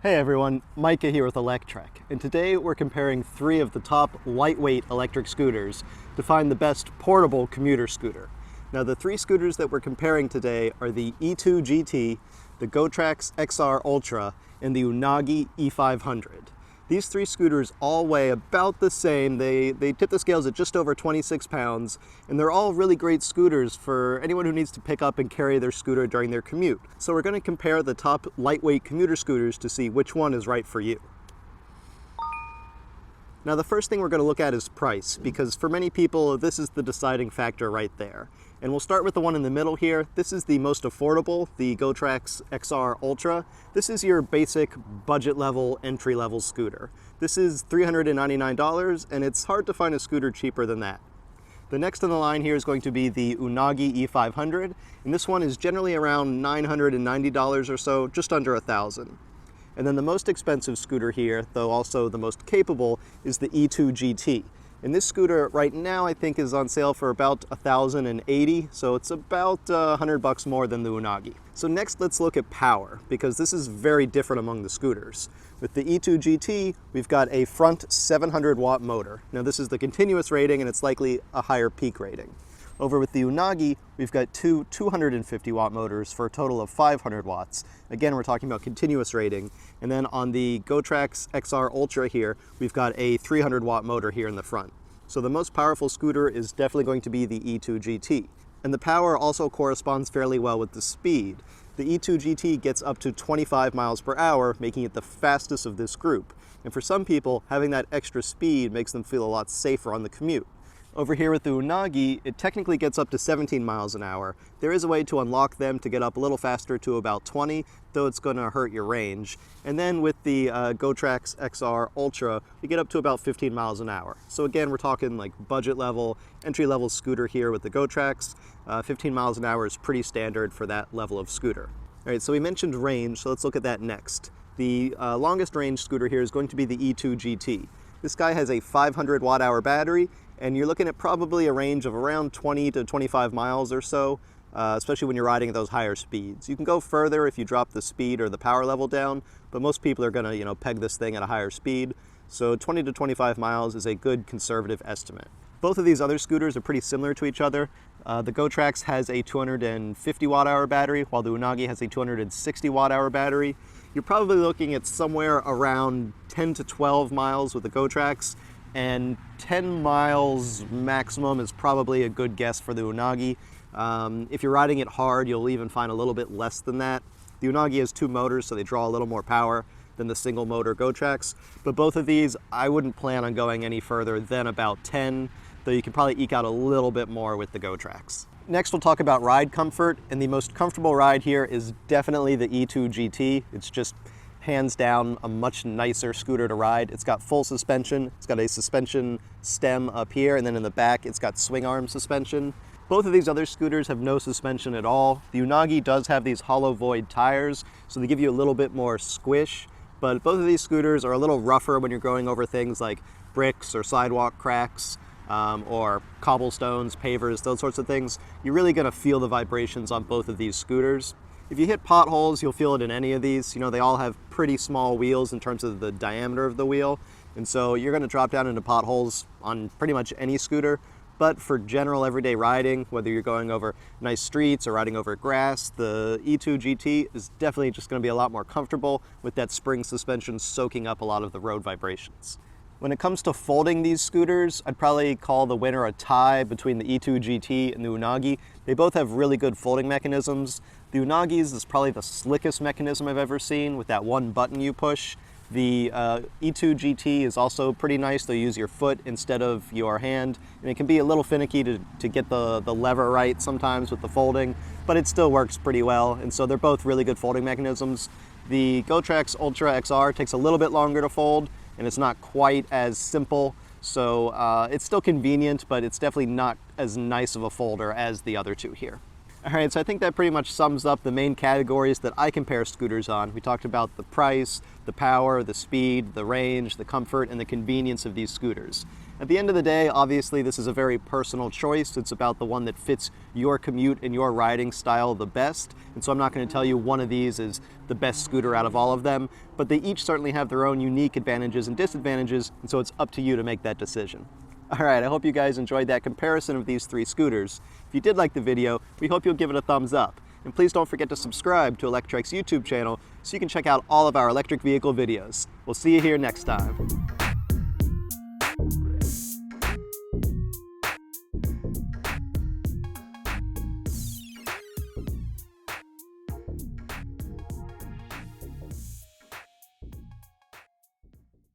Hey everyone, Micah here with Electrek, and today we're comparing three of the top lightweight electric scooters to find the best portable commuter scooter. Now the three scooters that we're comparing today are the E-Twow GT, the GoTrax Xr Ultra, and the Unagi E500. These three scooters all weigh about the same. They tip the scales at just over 26 pounds, and they're all really great scooters for anyone who needs to pick up and carry their scooter during their commute. So we're going to compare the top lightweight commuter scooters to see which one is right for you. Now the first thing we're going to look at is price, because for many people this is the deciding factor right there. And we'll start with the one in the middle here. This is the most affordable, the GoTrax Xr Ultra. This is your basic budget level, entry level scooter. This is $399, and it's hard to find a scooter cheaper than that. The next in the line here is going to be the Unagi E500, and this one is generally around $990 or so, just under $1,000. And then the most expensive scooter here, though also the most capable, is the E-Twow GT. And this scooter right now I think is on sale for about $1,080, so it's about $100 more than the Unagi. So next let's look at power, because this is very different among the scooters. With the E-Twow GT, we've got a front 700 watt motor. Now this is the continuous rating, and it's likely a higher peak rating. Over with the Unagi, we've got two 250 watt motors for a total of 500 watts. Again, we're talking about continuous rating. And then on the GoTrax Xr Ultra here, we've got a 300 watt motor here in the front. So the most powerful scooter is definitely going to be the E-Twow GT. And the power also corresponds fairly well with the speed. The E-Twow GT gets up to 25 miles per hour, making it the fastest of this group. And for some people, having that extra speed makes them feel a lot safer on the commute. Over here with the Unagi, it technically gets up to 17 miles an hour. There is a way to unlock them to get up a little faster to about 20, though it's going to hurt your range. And then with the GoTrax Xr Ultra, we get up to about 15 miles an hour. So again, we're talking like budget level, entry level scooter here with the GoTrax. 15 miles an hour is pretty standard for that level of scooter. All right, so we mentioned range, so let's look at that next. The longest range scooter here is going to be the E-Twow GT. This guy has a 500 watt hour battery, and you're looking at probably a range of around 20 to 25 miles or so, especially when you're riding at those higher speeds. You can go further if you drop the speed or the power level down, but most people are going to, peg this thing at a higher speed. So 20 to 25 miles is a good conservative estimate. Both of these other scooters are pretty similar to each other. The GoTrax has a 250 watt hour battery, while the Unagi has a 260 watt hour battery. You're probably looking at somewhere around 10 to 12 miles with the GoTrax, and 10 miles maximum is probably a good guess for the Unagi. If you're riding it hard, you'll even find a little bit less than that. The Unagi has two motors, so they draw a little more power than the single motor GoTrax, but both of these, I wouldn't plan on going any further than about 10, though you can probably eke out a little bit more with the GoTrax. Next, we'll talk about ride comfort, and the most comfortable ride here is definitely the E-Twow GT. It's just hands down a much nicer scooter to ride. It's got full suspension, it's got a suspension stem up here, and then in the back it's got swing arm suspension. Both of these other scooters have no suspension at all. The Unagi does have these hollow void tires, so they give you a little bit more squish, but both of these scooters are a little rougher when you're going over things like bricks or sidewalk cracks, or cobblestones, pavers, those sorts of things. You're really going to feel the vibrations on both of these scooters. If you hit potholes, you'll feel it in any of these. They all have pretty small wheels in terms of the diameter of the wheel, and so you're going to drop down into potholes on pretty much any scooter. But for general everyday riding, whether you're going over nice streets or riding over grass, the E-Twow GT is definitely just going to be a lot more comfortable with that spring suspension soaking up a lot of the road vibrations. When it comes to folding these scooters, I'd probably call the winner a tie between the E-Twow GT and the Unagi. They both have really good folding mechanisms. The Unagi's is probably the slickest mechanism I've ever seen, with that one button you push. The E-Twow GT is also pretty nice. They'll use your foot instead of your hand, and it can be a little finicky to get the lever right sometimes with the folding, but it still works pretty well, and so they're both really good folding mechanisms. The GoTrax Ultra XR takes a little bit longer to fold, and it's not quite as simple, so it's still convenient, but it's definitely not as nice of a folder as the other two here. All right, so I think that pretty much sums up the main categories that I compare scooters on. We talked about the price, the power, the speed, the range, the comfort, and the convenience of these scooters. At the end of the day, obviously this is a very personal choice. It's about the one that fits your commute and your riding style the best. And so I'm not going to tell you one of these is the best scooter out of all of them, but they each certainly have their own unique advantages and disadvantages, and so it's up to you to make that decision. All right, I hope you guys enjoyed that comparison of these 3 scooters. If you did like the video, we hope you'll give it a thumbs up. And please don't forget to subscribe to Electrek's YouTube channel so you can check out all of our electric vehicle videos. We'll see you here next time.